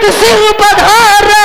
वीर सिंह पधारे।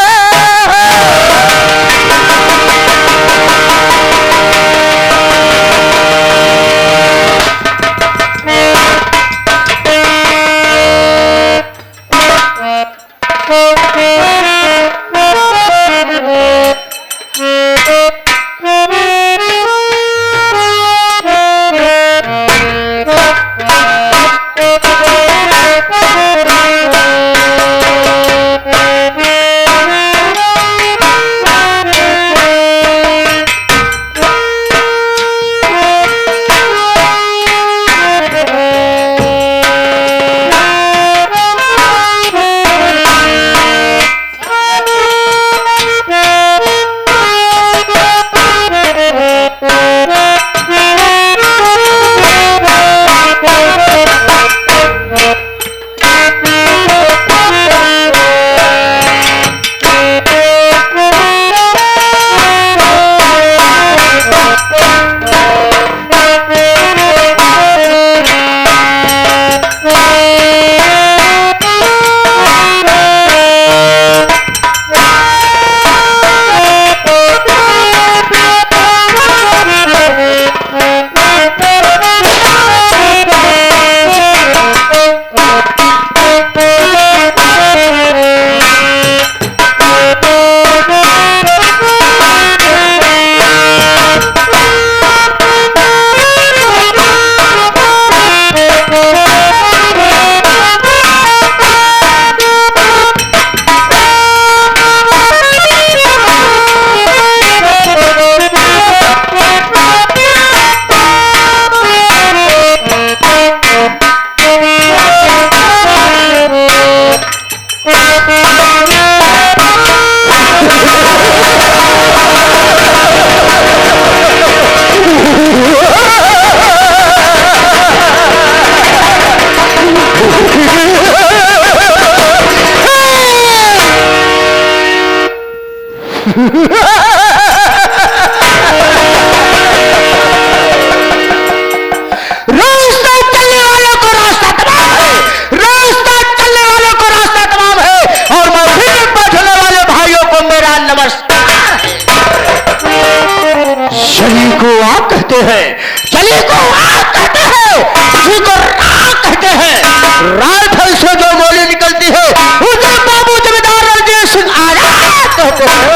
राइफल से जो गोली निकलती है उसे बाबू जमींदार रणजीत सिंह आजाद कहते हैं।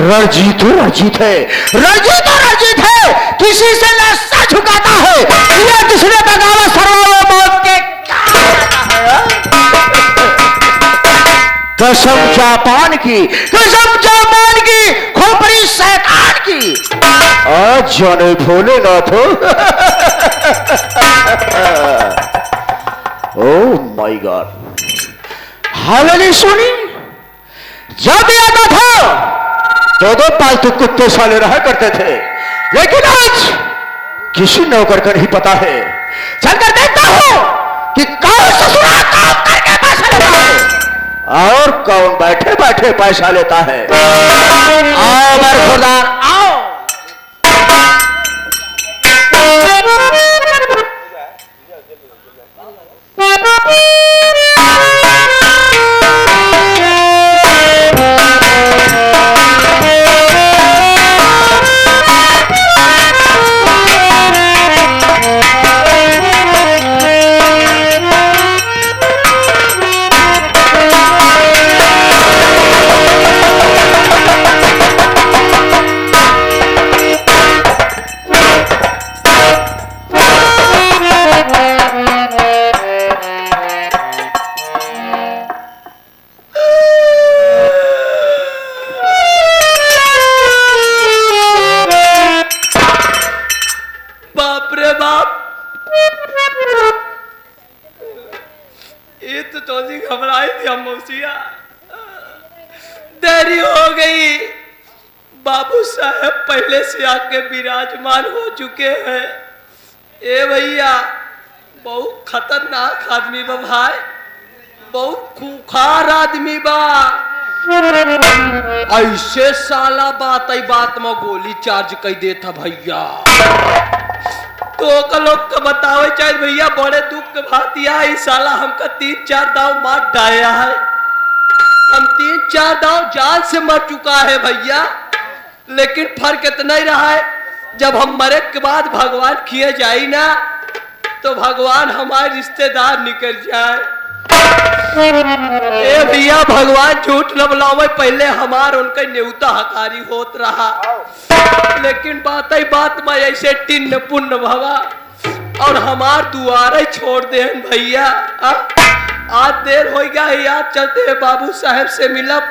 रणजीत तो रणजीत है, रणजीत तो रणजीत है, किसी से न सर झुकाता है। ये जिसने बगावत सरवाओ मौत के कसम जापान की, कसम जापान की, खोपड़ी शैतान की। आज जाने भोलेनाथ हो। Oh my God. हवेली सुनी जब आता था दो पालतू कुत्ते साले रहा करते थे, लेकिन आज किसी नौकर का नहीं पता है। चलकर देखता हूं कि कौन ससुरा काम करके पैसा लेता है और कौन बैठे बैठे पैसा लेता है। आओ बरखुरदार आओ। देरी हो गई, बाबू साहब पहले से आके विराजमान हो चुके हैं। ए भैया बहुत खतरनाक आदमी बा भाई, बहुत खूंखार आदमी बा। ऐसे साला बात में गोली चार्ज कर देता भैया। तो ओका लोग का बतावे चाहे भैया बड़े दुख के बात यह है, साला हमका 3-4 दाव मार डाया है। हम 3-4 दाव जान से मर चुका है भैया, लेकिन फर्क इतना ही रहा है, जब हम मरे के बाद भगवान किए जाए ना तो भगवान हमारे रिश्तेदार निकल जाए। ए भैया भगवान झूठ न बुलावे, पहले हमार उनका न्योता हकारी होत रहा, लेकिन बात ही बात में ऐसे टिन्न पुण्य भवा और हमार दुआरे छोड़ दे भैया। आज देर हो गया है, याद चलते हैं बाबू साहब से मिलब,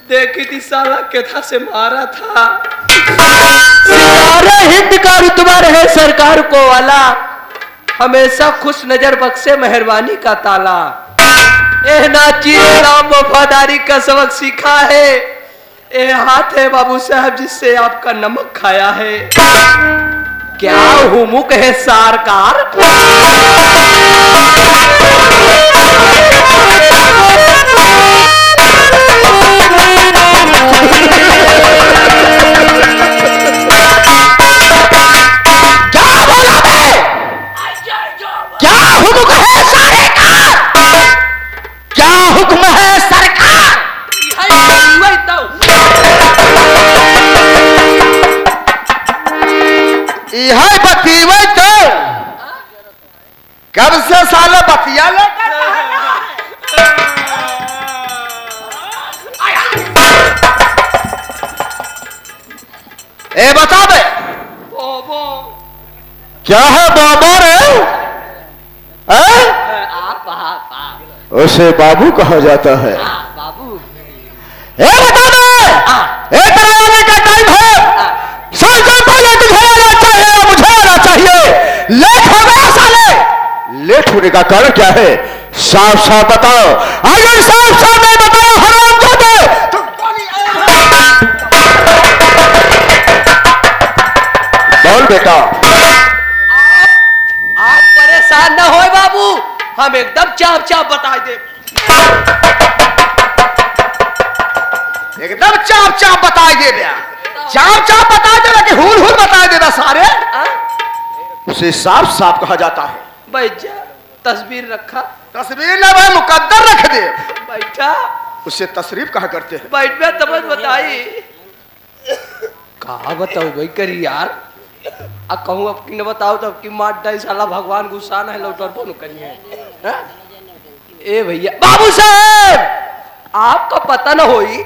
देखी थी साला केथा से मारा था। सितारे हिंद का रुतबा रहे सरकार को वाला, हमेशा खुश नजर बख्शे मेहरबानी का ताला। एह नाची नाम वफादारी का सबक सीखा है, ए हाथ है बाबू साहब जिससे आपका नमक खाया है। क्या हुमुक है सरकार, हुक्म है सरकार। यह बतीवे तो कब से साले बतिया लेकर ए बता दे क्या है बाबा रे? उसे बाबू कहा जाता है। बाबू ए बता दे, ए तेरा आने का टाइम है, साल पहले तुझे आना चाहिए, मुझे आना चाहिए, लेट हो गया साले। लेट होने का कारण क्या है? साफ साफ बताओ, अगर साफ साफ नहीं बताओ हरामजादे तो बोल बेटा। आप परेशान ना होए बाबू, हम एकदम चाप चाप बता दे, एकदम चाप चाप बता दे, चाप चाप बता दे कि हुल हुल बता दे सारे। उसे साफ साफ कहा जाता है। बैठा, तस्वीर रखा, तस्वीर ना भाई मुकद्दर रख दे। बैठा, उसे तशरीफ कहा करते हैं। बैठ में तब बताई कहा बताओ भाई करी यार, आ कहूँ अब की न बताओ तब की मार डाई साला भगवान गुस्सा न है लौटर फोन करिए। ए भैया बाबू साहब आपका पता न होई,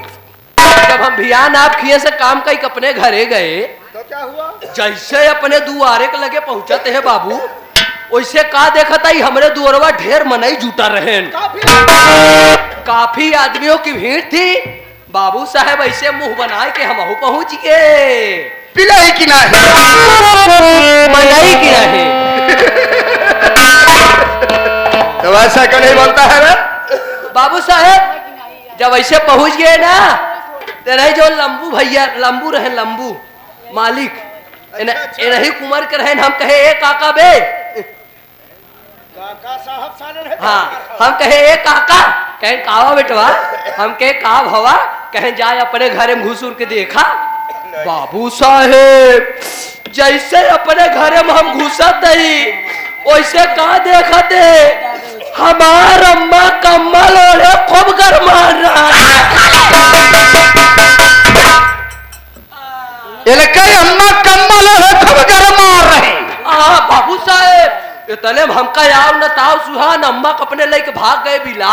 जब हम भियान आप खिए से काम कई अपने घरे गए तो क्या हुआ? जैसे अपने दुआरे के लगे पहुंचते हैं बाबू, वैसे का देखा था हमरे दुआरवा ढेर मनई जुटा रहे, काफी आदमियों की भीड़ थी। बाबू साहब ऐसे मुंह बनाए के हम पहुंच गए, पिलाई की नहीं मनई की नहीं। तो ऐसा क्यों नहीं बनता है रे? बाबू साहब जब ऐसे पहुंच गए ना, तो नहीं जो लंबू भैया लंबू रहे, लंबू मालिक नहीं कुमार के रहे, हम कहे ए काका बे, काका साहब साले हाँ हम कहे ए काका, कहे कावा बेटवा, हम कहे का भवा, कहे जाए अपने घरे में घुसूर के देखा। बाबू साहेब जैसे अपने घरे में हम घुसत ही वैसे का देखते हमार अम्मा कम्बल ओढ़े खूब गरमान रहा। अम्मा कम्बल ओढ़े खूब गरमान रहे। बाबू साहेब इतने हमका याव न ताव सुहान अम्मा अपने लेके भाग गए बिला।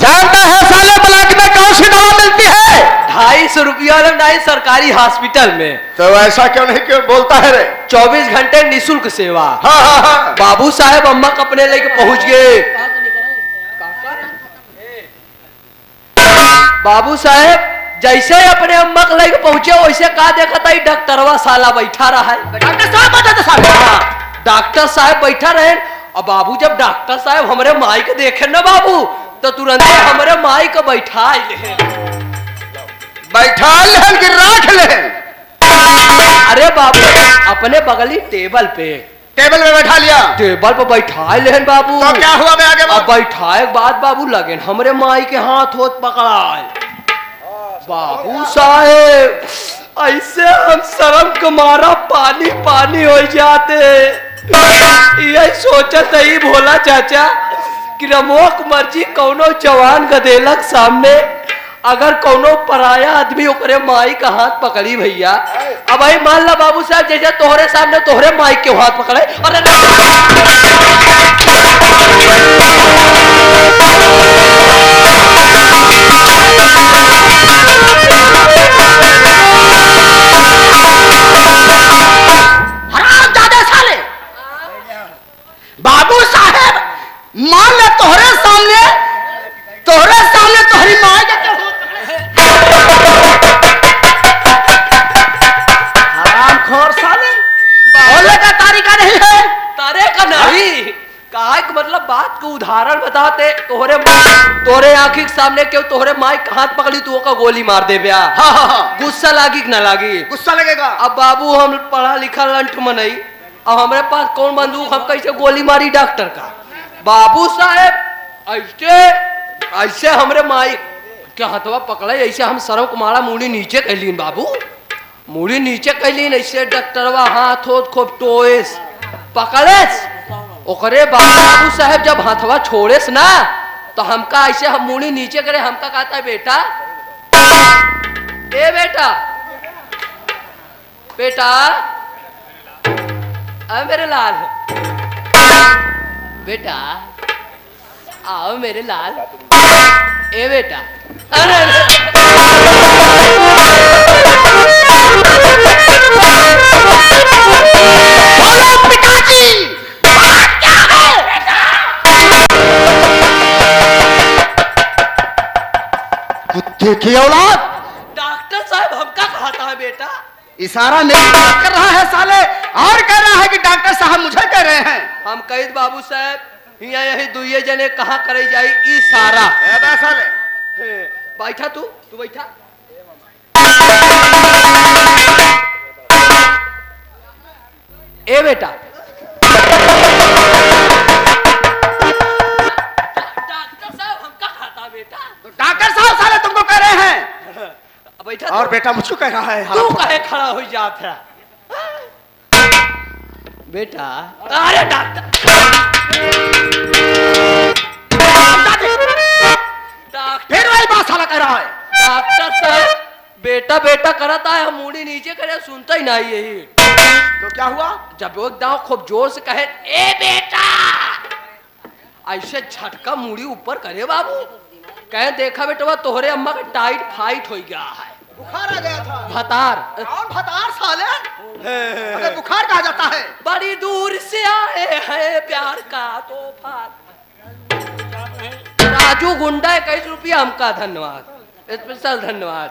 जानता है साले ब्लॉक में कौन सी दवा मिलती है? 250 रुपया नहीं सरकारी हॉस्पिटल में। तो ऐसा क्यों नहीं क्यों बोलता है रे? 24 घंटे निःशुल्क सेवा। हाँ हाँ हाँ। बाबू साहेब अम्मा कपने लेके पहुंच गए। बाबू साहेब जैसे अपने अम्मा के लेके पहुंचे वैसे का देखा था डॉक्टरवा साला बैठा रहा है। डॉक्टर साहब बैठा रहे और बाबू जब डॉक्टर साहब हमारे माई के देखे ना बाबू तो तुरंत हमारे माई को बैठा कि राख ले। अरे बाबू अपने बगली टेबल पे बैठा लिया। टेबल पे बैठा लेन बाबू। तो क्या हुआ? मैं आगे अब बैठाए बाद बाबू लगे हमरे माई के हाथ होत पकड़ाए। बाबू साहेब ऐसे हम शर्म के मारा पानी पानी हो जाते यही सोचत ही भोला चाचा कि रमोक मर्जी कौनो जवान गदेलक सामने अगर कौनो पराया आदमी ओकरे माई का हाथ पकड़ी भैया अब भाई मान ला बाबू साहब जैसे तोहरे सामने तोहरे माई के हाथ पकड़े अरे बाबू साहेब मान ले तोहरे सामने तोहरी माँ हराम खोर साले बोलने का तरीका नहीं है तारे का नहीं कहा कि मतलब बात को उदाहरण बताते तोहरे आंखी के सामने क्यों तोहरे माई का हाथ पकड़ी तू का गोली मार दे ब्या गुस्सा लागी कि ना लागी गुस्सा लगेगा अब बाबू हम पढ़ा लिखा लंठ मनई अब हमारे पास कौन बंदूक हम कैसे गोली मारी डॉक्टर का बाबू साहेब ऐसे हमरे माई के हथवा पकड़े ऐसे हम सरव कुमारा मुड़ी नीचे कैलीन बाबू मुड़ी नीचे कैलीन ऐसे डॉक्टरवा हाथ होत खूब टोएस पकड़ेस ओकरे बाबू साहेब जब हथवा छोड़ेस ना तो हमका ऐसे हम मुड़ी नीचे करे हमका कहता है बेटा ए बेटा बेटा आ मेरे लाल बेटा आओ मेरे लाल ए बेटा अरे पिताजी क्या है कुत्ते की औलाद डॉक्टर साहब हमका कहता है बेटा इशारा नहीं कर रहा है साले और कह रहा है कि डॉक्टर साहब मुझे कह रहे हैं हम कही बाबू साहब यहाँ यही दुए जने कहाँ करे जाई इशारा साले बैठा तू बैठा ए बेटा डॉक्टर साहब हमका कहता बेटा तो डॉक्टर साहब साले तुमको कह रहे हैं बैठा और बेटा मुझको कह रहा है तू कहे खड़ा हो जात है बेटा अरे डॉक्टर फिर वही बात साला कह रहा है डॉक्टर साहब बेटा बेटा करता है हम मुड़ी नीचे करे सुनता ही नहीं यही तो क्या हुआ जब वो एकदम खूब जोर से कहे ए बेटा ऐसे झटका मुड़ी ऊपर करे बाबू कहे देखा बेटा तोहरे अम्मा का टाइट फाइट हो गया है बुखार आ गया था भतार कौन भतार साले अरे बुखार कहा जाता है बड़ी दूर से आए हैं प्यार का तोहफा राजू गुंडा 21 रुपया हमका धन्यवाद स्पेशल धन्यवाद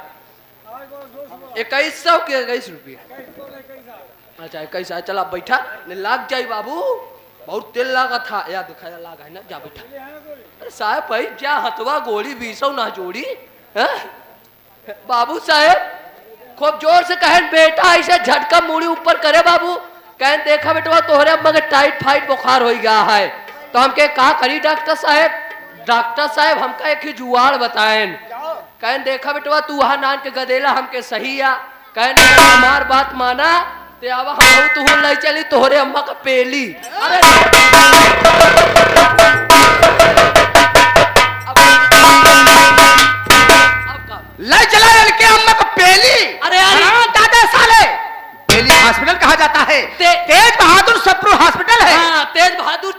2100 के 21 रुपया अच्छा 21 चला बैठा लाग जाई बाबू बहुत तेल लागा था या दिखा लागा है ना जा बैठा अरे साहब भाई क्या हथवा गोली 20 ना जोड़ी है बाबू साहेब खूब जोर से कहे बेटा ऐसे झटका मुड़ी ऊपर करे बाबू कहे देखा बेटा तोहरे अम्मा के टाइट फाइट बुखार हो गया है तो हम के कहा करी डॉक्टर साहब हमका एक ही जुआड़ बताएं कहे देखा बेटा तू वहां नान के गदेला हमके सही आ कहे हमार बात माना ते अब हम तू ले चली तोहरे अम्मा का पेली अरे ले चला के अम्मा को पेली अरे दादा साले पेली हॉस्पिटल कहा जाता है तेज बहादुर सप्रू हॉस्पिटल है हाँ, तेज बहादुर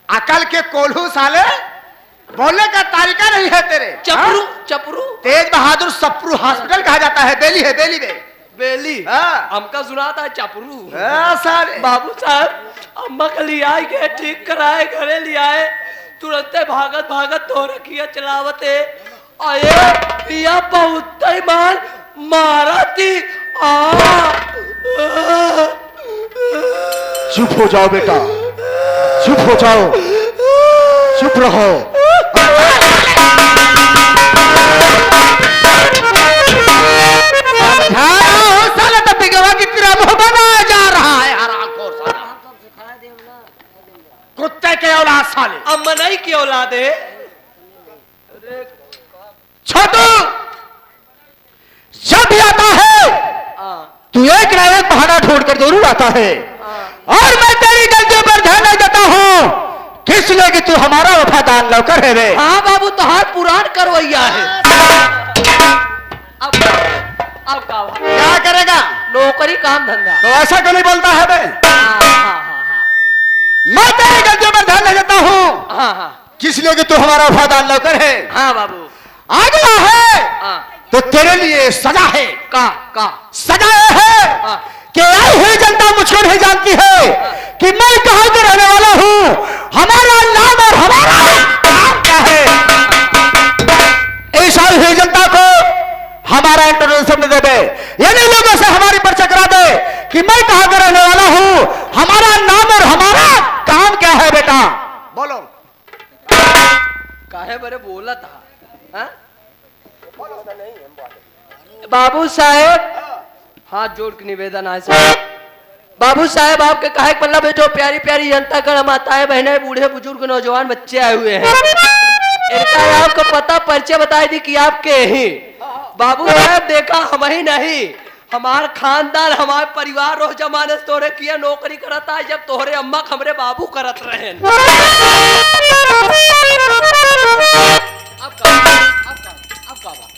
अकल के कोल्हू साले बोलने का तरीका नहीं है तेरे चपरू चपरू तेज बहादुर सप्रू हॉस्पिटल कहा जाता है बेली है बेली में बेली हाँ। हमका सुना था चपरू साले बाबू साहब अम्मा का ले आए गए ठीक कराए घरे ले आए तुरंत भागत भागत तो रखिया चलावते आए या बहुत मान मारा थी चुप हो जाओ बेटा चुप हो जाओ चुप रहो साला तो बिगवा की तरह मुंह बनाया जा रहा है हरामखोर साला कुत्ते के औलाद साले अम्मा नहीं की औलाद है छोटू जब भी आता है हाँ, तू एक ना एक बहाना ढूंढ कर जरूर आता है हाँ। और मैं तेरी गलतियों पर ध्यान नहीं देता हूँ किस लिए कि तू हमारा वफादार नौकर है रे। हाँ बाबू तो हाथ पुराण करवैया है। अब का क्या करेगा? नौकरी काम धंधा। तो ऐसा क्यों नहीं बोलता है बे? हाँ हाँ हाँ मैं तेरी गलतियों पर ध्यान नहीं देता हूँ हाँ हाँ किस लिए कि तू हमारा वफादार नौकर है। हाँ बाबू। आ गया है हाँ तो तेरे लिए सजा है। का सजा यह है हाँ। कि आई हुई जनता मुझको नहीं जानती है कि मैं कहां का रहने वाला हूं, हमारा नाम और हमारा काम क्या है। इस आई हुई जनता को हमारा इंट्रोडक्शन दे दे, यानी लोगों से हमारी परिचय करा दे कि मैं कहां का रहने वाला हूं, हमारा नाम और हमारा काम क्या है। बेटा बोलो। काहे बरे बोला था? हाँ? बाबू साहेब हाथ जोड़ के निवेदन है साहब। बाबू साहेब आपके कहे पल्ला बेटो प्यारी प्यारी जनता गण माताएं बहनें बूढ़े बुजुर्ग नौजवान बच्चे आए हुए हैं। इनका आपको पता परिचय बता दी कि आपके ही बाबू साहब देखा हम ही नहीं हमार खानदान हमारे परिवार रोज जमाने से तोरे किया नौकरी करता है जब तोहरे अम्मा हमरे बाबू करत रहे।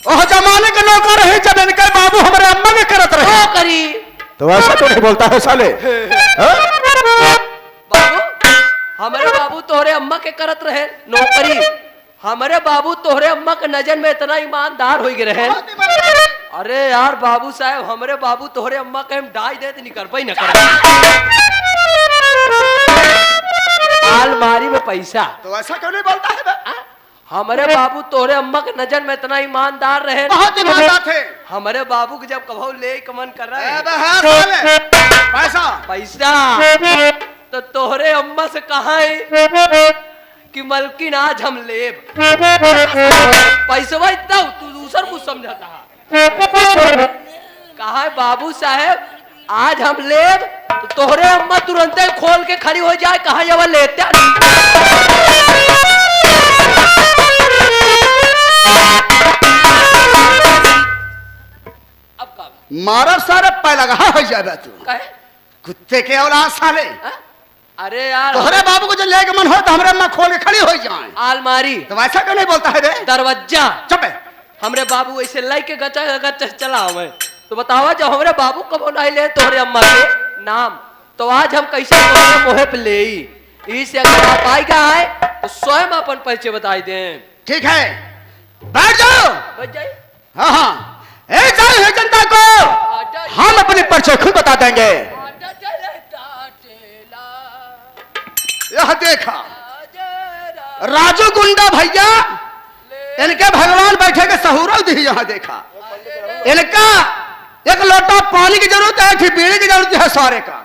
ओह जमाने के नौकर है जब इनके बाबू हमारे अम्मा ने करत रहे। नौकरी तो ऐसा तो नहीं बोलता है साले। हाँ? बाबू हमारे बाबू तोहरे अम्मा के करत रहे नौकरी। हमारे बाबू तोहरे अम्मा के नजर में इतना ईमानदार हो गए रहे। अरे यार बाबू साहब हमारे बाबू तोहरे अम्मा के हम डाई दे नहीं कर पाई न कर अलमारी में पैसा। तो ऐसा क्यों नहीं बोलता है बे? हमारे बाबू तोहरे अम्मा के नजर में इतना ईमानदार रहे। बहुत ईमानदार थे। हमारे बाबू के जब कभू ले कमन कर रहे ए बे हाँ साले, पैसा पैसा तो तोहरे अम्मा से कहा है कि मलकिन आज हम लेब पैसा इतना तू दूसर कुछ समझाता है। कहा है बाबू साहेब आज हम लेब तो तोहरे अम्मा तुरंत ही खोल के खड़ी हो जाए कहा जब लेते मारा सारे पै लगा हो जाए तू कहे कुत्ते के औलाद साले। हाँ? अरे यार तोहरे बाबू को जो लेके मन हो तो हमारे अम्मा खोल के खड़ी हो जाए। अलमारी तो ऐसा क्यों नहीं बोलता है बे? दरवाजा चुप है। हमरे बाबू ऐसे लाई के गचा गचा चला हुए तो बतावा जब हमारे बाबू कब नहीं ले तोहरे अम्मा के नाम तो आज हम कैसे मोहे पे ले इसे अगर आप आएगा है तो स्वयं अपन परिचय बताई दें। ठीक है बैठ जाओ। बच जाइए हाँ हाँ है जनता को हम अपनी परिचय खुद बता देंगे। यह देखा राजू गुंडा भैया इनके भगवान बैठे के सहूर दी। यहाँ देखा इनका एक लोटा पानी की जरूरत है कि बीड़ी की जरूरत है सारे का।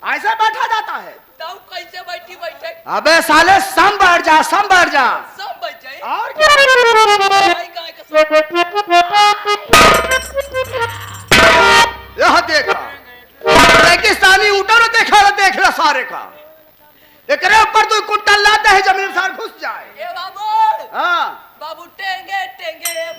ऐसा बैठा जाता है। कैसे बैठी बैठे अबे साले संभर जा सब बच जाए और यह देखा रेगिस्तानी ऊटर देखा देख ला सारे का एकरे ऊपर तू कुंटल लाते है जमीन सार घुस जाए। ए बाबू हाँ बाबू टेंगे टेंगे अब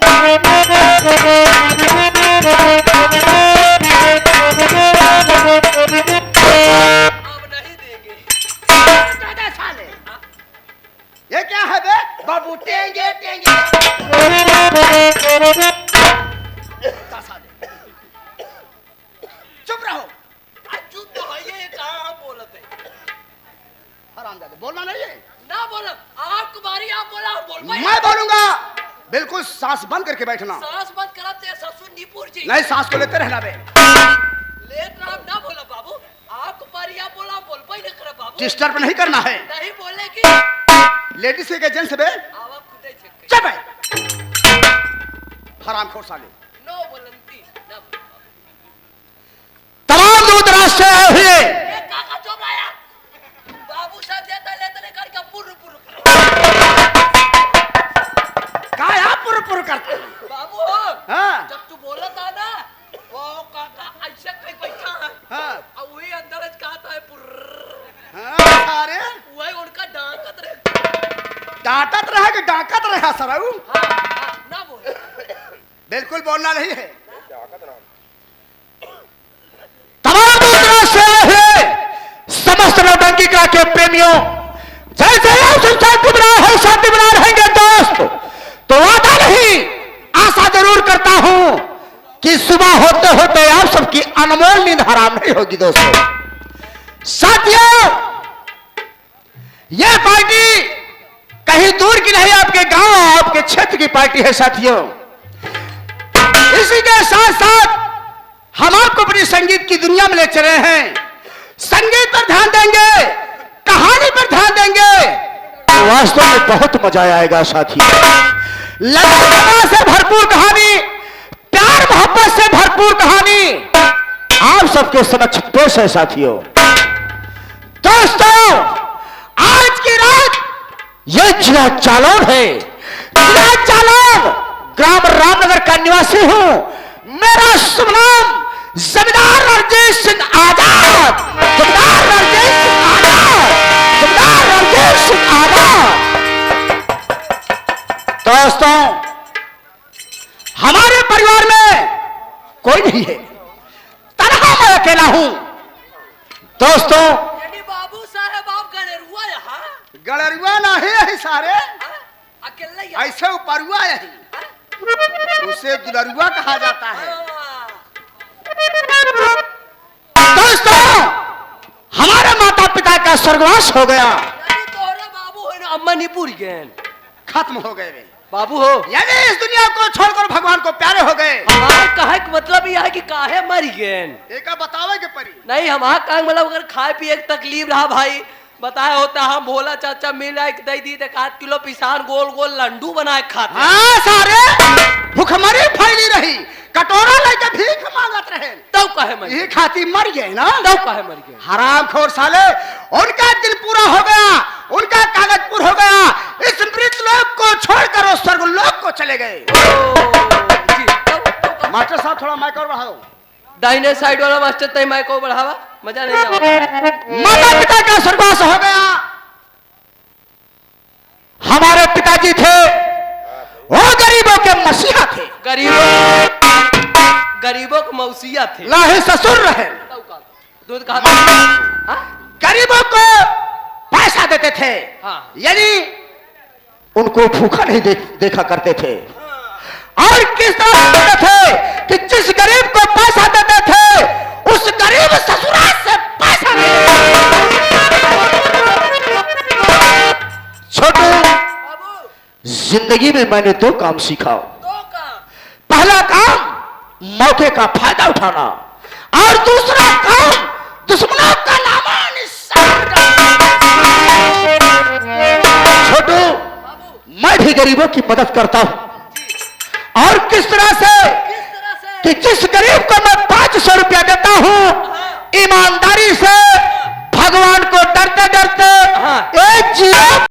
नहीं देंगे साले ये क्या है बे? बाबू टेंगे टेंगे चुप रहो। चुप तो है ये कहाँ बोलत है हरामजादे बोलना नहीं है। ना बोला आपको बारी आप बोला बोल पाए मैं बोलूंगा बिल्कुल सांस बंद करके बैठना। सांस बंद कराते ससुर नीपुर जी नहीं सांस को लेते रहना बे। लेट राम ना बोला बाबू आपको बारी आप बोला बोल पाए ना करा बाबू डिस्टर्ब नहीं करना है। नहीं बोले कि लेडीज के जेंट्स बे आवा खुदे चेक चुप है हरामखोर साले। नो बोलंती ना तमाम दूत राष्ट्र आए हुए ये काका चुप आया बाबू साहब देता लेते ने कर का पुर पुर काया पुर पुर करते बाबू हो हाँ डांटत रहे कि डांकत रहे सरऊ? ना बोल। बिल्कुल बोलना नहीं है। तमाम दूसरों से है समस्त नौटंकी कला के प्रेमियों, जैसे आप सब शांति बना है, शांति बना रहेंगे दोस्त, तो वादा नहीं आशा जरूर करता हूं कि सुबह होते होते आप सबकी अनमोल नींद हराम नहीं होगी दोस्तों। साथियों, यह पार्टी कहीं दूर की नहीं, आपके गांव आपके क्षेत्र की पार्टी है साथियों। इसी के साथ साथ हम आपको अपनी संगीत की दुनिया में ले चले हैं। संगीत पर ध्यान देंगे, कहानी पर ध्यान देंगे, तो वास्तव में बहुत मजा आएगा साथियों। लगा से भरपूर कहानी, प्यार मोहब्बत से भरपूर कहानी आप सबके समक्ष पेश है साथियों। दोस्तों, आज की रात यह जिला जालौन है। जिला जालौन, ग्राम रामनगर का निवासी हूं। मेरा शुभ नाम जमींदार रणजीत सिंह आजाद, जमींदार रणजीत सिंह आजाद, जमींदार रणजीत सिंह आजाद। दोस्तों, हमारे परिवार में कोई नहीं है, तनहा मैं अकेला हूं। दोस्तों, यानी बाबू साहब आप गणेरुआ यहाँ? गणरुआ नहीं है सारे, अकेला यहाँ? ऐसे उपरुआ यही, उसे दुलरुआ कहा जाता है। दोस्तों, हमारे माता पिता का स्वर्गवास हो गया, यानी तोहरा बाबू है ना अम्मा निपुर गैन? खत्म हो गए वे। बाबू हो यानी इस दुनिया को छोड़कर भगवान को प्यारे हो गए। हमारे कहे का मतलब यह है कि काहे मरी गैन? एक बतावे के परी। नहीं हमारा काम मतलब अगर खाए पिए की तकलीफ रहा भाई बताया होता, हम भोला चाचा मिल आए दे दी 1 किलो पिसान गोल गोल लंडू बनाए खाते। हाँ सारे भूखमरी फैली रही, कटोरा लेके भीख मांगत रहे, तब कहे मर यही खाती मर गए ना। तब कहे मर गए? हरामखोर साले, उनका दिल पूरा हो गया, उनका कागज पूरा हो गया, इस मृत लोक को छोड़कर वो स्वर्ग लोक को चले गए। मास्टर साहब थोड़ा माइक और बढ़ाओ। दाहिने साइड वाला मास्टर तय माइक को बढ़ावा, मजा नहीं आवा। माता पिता का स्वर्गवास हो गया। हमारे पिताजी थे वो गरीबों के मसीहा थे, गरीबों के मौसिया थे। लाहे ससुर रहे, दूध कहा गरीबों को पैसा देते थे, हाँ। यानी उनको भूखा नहीं देखा करते थे। और किस तरह करते थे कि जिस गरीब को पैसा देते थे उस गरीब ससुराल से पैसा नहीं। छोटू, जिंदगी में मैंने 2 काम सीखा। पहला काम मौके का फायदा उठाना, और दूसरा काम दुश्मनों का नामोनिशान करना। छोटू, मैं भी गरीबों की मदद करता हूं, और किस तरह से कि जिस गरीब को मैं 500 रुपया देता हूं, ईमानदारी से, भगवान को डरते डरते, एक जीरो